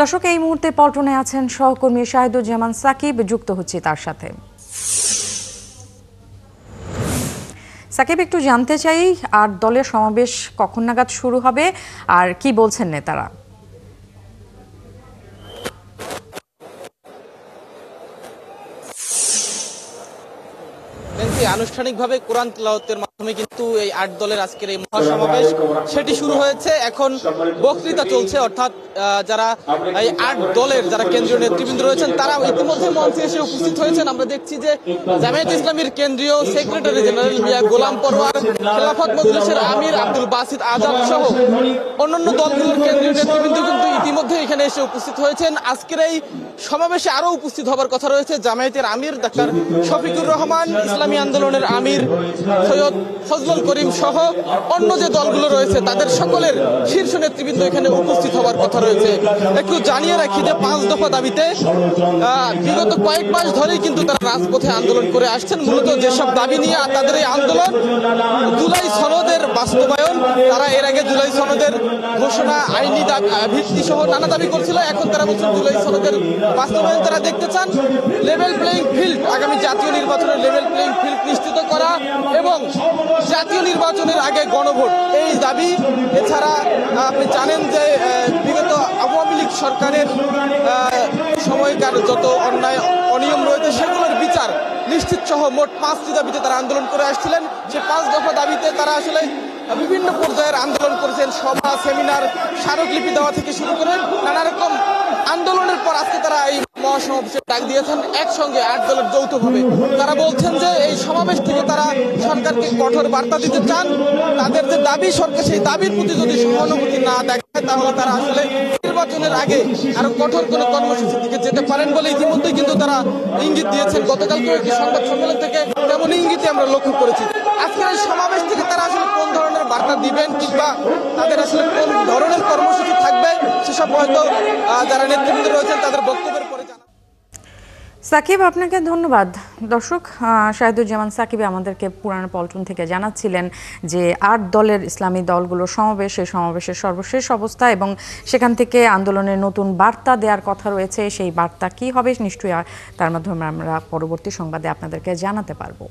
দর্শক, এই মুহূর্তে পল্টনে আছেন সহকর্মী শাহিদুজ্জামান সাকিব, যুক্ত হচ্ছে তার সাথে। সাকিব, একটু জানতে চাই ৮ দলের সমাবেশ কখন নাগাদ শুরু হবে আর কি বলছেন নেতারা? আনুষ্ঠানিকভাবে কোরআন তিলাওয়াতের মাধ্যমে কিন্তু এই ৮ দলের আজকের এই মহাসমাবেশ সেটি শুরু হয়েছে। এখন বক্তৃতা চলছে, অর্থাৎ যারা এই ৮ দলের যারা কেন্দ্রীয় নেতৃবৃন্দ রয়েছেন তারা ইতিমধ্যে মঞ্চে এসে উপস্থিত হয়েছেন। আমরা দেখছি যে জামায়াত ইসলামীর কেন্দ্রীয় সেক্রেটারি জেনারেল মিয়া গোলাম পরোয়ার, খেলাফত মজলিসের আমির আব্দুল বাসিত আজাদ সহ অন্যান্য দলগুলোর কেন্দ্রীয় নেতৃবৃন্দ কিন্তু ইতিমধ্যে এখানে এসে উপস্থিত হয়েছেন। আজকের এই সমাবেশে আরো উপস্থিত হবার কথা রয়েছে জামায়াতের আমির ডাক্তার শফিকুর রহমান, ইসলামী আন্দোলনের আমির সৈয়দ ফজলুল করিম সহ অন্য যে দলগুলো রয়েছে তাদের সকলের শীর্ষ নেতৃবৃন্দ এখানে উপস্থিত হবার কথা রয়েছে। একটু জানিয়ে রাখি যে ৫ দফা দাবিতে বিগত কয়েক মাস ধরেই কিন্তু তারা রাজপথে আন্দোলন করে আসছেন। মূলত যেসব দাবি নিয়ে তাদের এই আন্দোলন, জুলাই সনদের বাস্তবায়ন, তারা এর আগে জুলাই সনদের ঘোষণা, আইনি ভিত্তি সহ নানা দাবি করছিল। এখন তারা বলছেন জুলাই সনদের বাস্তবায়ন তারা দেখতে চান। লেভেল প্লেইং ফিল্ড, আগামী জাতীয় নির্বাচনের লেভেল প্লেইং ফিল্ড নিশ্চিত করা এবং জাতীয় নির্বাচনের আগে গণভোট, এই দাবি। এছাড়া আপনি জানেন যে বিগত আওয়ামী লীগ সরকারের সময়কার যত অন্যায় অনিয়ম রয়েছে সেগুলোর বিচার নিশ্চিত সহ মোট 5টি দাবিতে তারা আন্দোলন করে আসছিলেন। সে 5 দফা দাবিতে তারা আসলে বিভিন্ন পর্যায়ের আন্দোলন করেছেন। সভা, সেমিনার, স্মারকলিপি দেওয়া থেকে শুরু করে নানা রকম আন্দোলনের পর আজকে তারা এই মহাসমাবেশের ডাক দিয়েছেন একসঙ্গে 8 দলের যৌথভাবে। তারা বলছেন যে এই সমাবেশ থেকে তারা সরকারকে কঠোর বার্তা দিতে চান। তাদের যে দাবি, সরকার সেই দাবির প্রতি যদি সহানুভূতি না দেখায় তাহলে তারা আসলে নির্বাচনের আগে আরো কঠোর কোনো কর্মসূচির দিকে যেতে পারেন বলে ইতিমধ্যেই কিন্তু তারা ইঙ্গিত দিয়েছেন। গতকালকেও একটি সংবাদ সম্মেলন থেকে তেমন ইঙ্গিতই আমরা লক্ষ্য করেছি। আজকের এই সমাবেশ থেকে তারা আসলে কোন ধরনের বার্তা দিবেন কিংবা তাদের আসলে কোন ধরনের কর্মসূচি থাকবে সেসব হয়তো যারা নেতৃবৃন্দ রয়েছেন তাদের বক্তব্যের পরে জানা। সাকিব, আপনাকে ধন্যবাদ। দর্শক, শাহিদুজ্জামান সাকিব আমাদেরকে পুরানো পল্টন থেকে জানাচ্ছিলেন যে 8 দলের ইসলামী দলগুলোর সমাবেশ, এই সমাবেশের সর্বশেষ অবস্থা এবং সেখান থেকে আন্দোলনের নতুন বার্তা দেওয়ার কথা রয়েছে। সেই বার্তা কি হবে নিশ্চয়ই তার মাধ্যমে আমরা পরবর্তী সংবাদে আপনাদেরকে জানাতে পারবো।